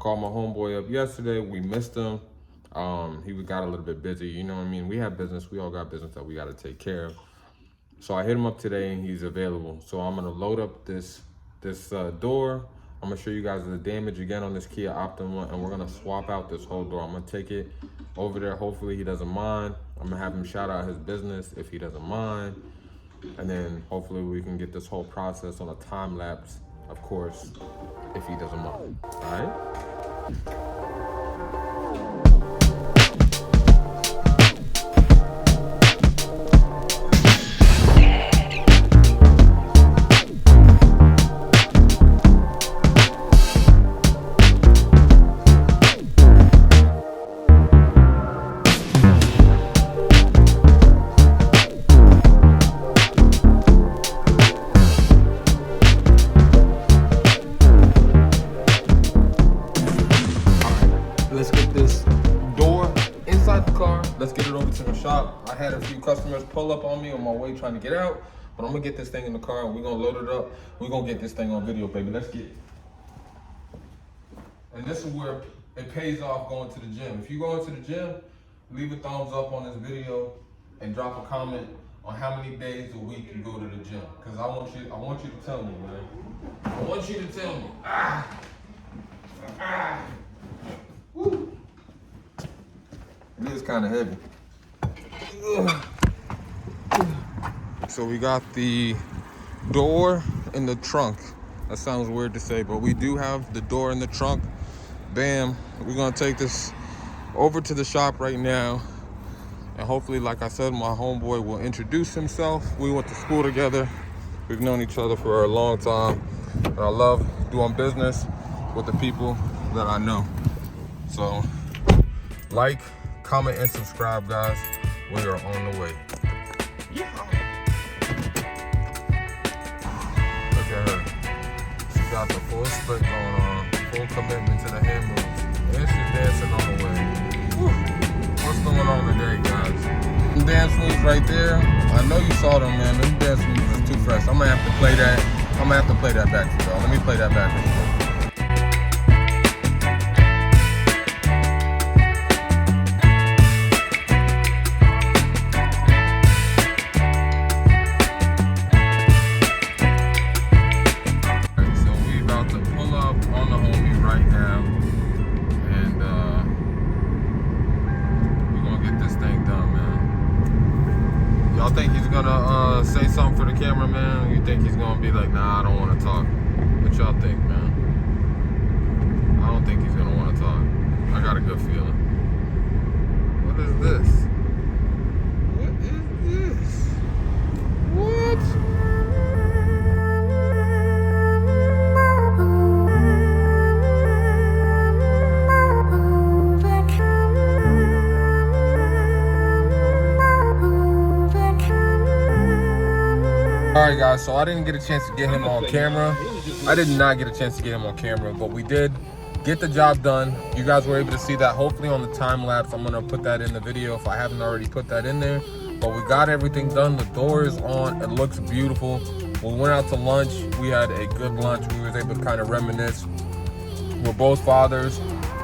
called my homeboy up yesterday. We missed him. He got a little bit busy, you know what I mean? We have business, we all got business that we gotta take care of. So I hit him up today and he's available. So I'm gonna load up this door. I'm gonna show you guys the damage again on this Kia Optima, and we're gonna swap out this whole door. I'm gonna take it over there. Hopefully he doesn't mind. I'm gonna have him shout out his business if he doesn't mind. And then hopefully we can get this whole process on a time lapse, of course, if he doesn't mind, all right? Let's get this door inside the car. Let's get it over to the shop. I had a few customers pull up on me on my way trying to get out, but I'm gonna get this thing in the car and we're gonna load it up. We're gonna get this thing on video, baby. Let's get it. And this is where it pays off going to the gym. If you go into the gym, leave a thumbs up on this video and drop a comment on how many days a week you go to the gym. Cause I want you to tell me, man. I want you to tell me. Woo. It is kind of heavy. So we got the door in the trunk. That sounds weird to say, but we do have the door in the trunk. Bam. We're gonna take this over to the shop right now. And hopefully, like I said, my homeboy will introduce himself. We went to school together. We've known each other for a long time. And I love doing business with the people that I know. So, like, comment, and subscribe, guys. We are on the way. Yeah. Look at her. She got the full split going on, full commitment to the hand moves, and she's dancing on the way. Woo. What's going on today, guys? Them dance moves right there. I know you saw them, man. Them dance moves is too fresh. I'm gonna have to play that. I'm gonna have to play that back for y'all. Let me play that back for you. Y'all think he's gonna say something for the cameraman? You think he's gonna be like, nah, I don't wanna talk? What y'all think, man? I don't think he's gonna wanna talk. I got a good feeling. What is this? What is this? What? Alright guys, so I didn't get a chance to get him on camera. I did not get a chance to get him on camera, but we did get the job done. You guys were able to see that hopefully on the time lapse. I'm gonna put that in the video if I haven't already put that in there. But we got everything done. The door is on. It looks beautiful. We went out to lunch. We had a good lunch. We was able to kind of reminisce. We're both fathers.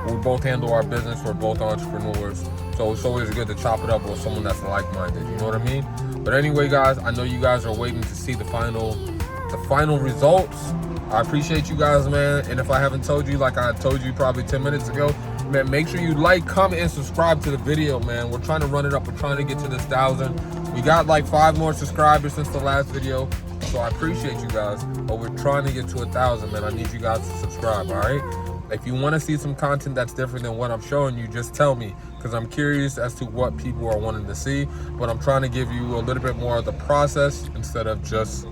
We both handle our business. We're both entrepreneurs. So it's always good to chop it up with someone that's like-minded. You know what I mean? But anyway, guys, I know you guys are waiting to see the final results. I appreciate you guys, man. And if I haven't told you, like I told you probably 10 minutes ago, man, make sure you like, comment, and subscribe to the video, man. We're trying to run it up. We're trying to get to this 1,000. We got like 5 more subscribers since the last video. So I appreciate you guys. But we're trying to get to 1,000, man. I need you guys to subscribe, all right? If you want to see some content that's different than what I'm showing you, just tell me, because I'm curious as to what people are wanting to see. But I'm trying to give you a little bit more of the process instead of just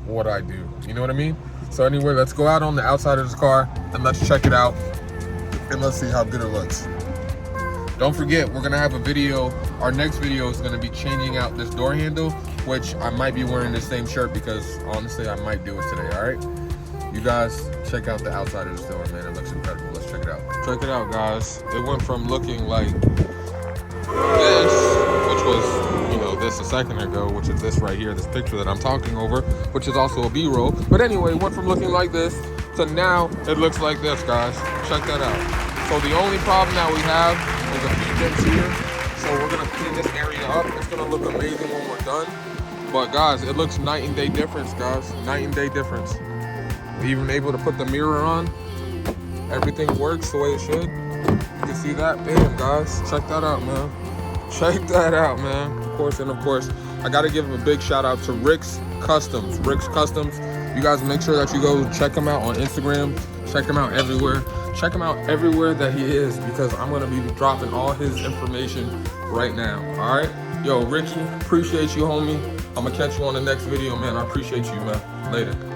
what I do. You know what I mean? So anyway, let's go out on the outside of this car and let's check it out and let's see how good it looks. Don't forget, we're gonna have a video. Our next video is gonna be changing out this door handle, which I might be wearing the same shirt because honestly, I might do it today, all right? You guys, check out the outside of the door, man. It looks incredible. Let's check it out. Check it out, guys. It went from looking like this, which was, you know, this a second ago, which is this right here, this picture that I'm talking over, which is also a B-roll. But anyway, it went from looking like this to now it looks like this, guys. Check that out. So the only problem that we have is a few dents here. So we're gonna clean this area up. It's gonna look amazing when we're done. But guys, it looks night and day difference, guys. Night and day difference. We even able to put the mirror on. Everything works the way it should. You can see that. Bam, guys. Check that out, man. Check that out, man. Of course, I gotta give a big shout out to Rick's Customs. Rick's Customs. You guys make sure that you go check him out on Instagram. Check him out everywhere. Check him out everywhere that he is, because I'm gonna be dropping all his information right now. All right? Yo, Ricky, appreciate you, homie. I'm gonna catch you on the next video, man. I appreciate you, man. Later.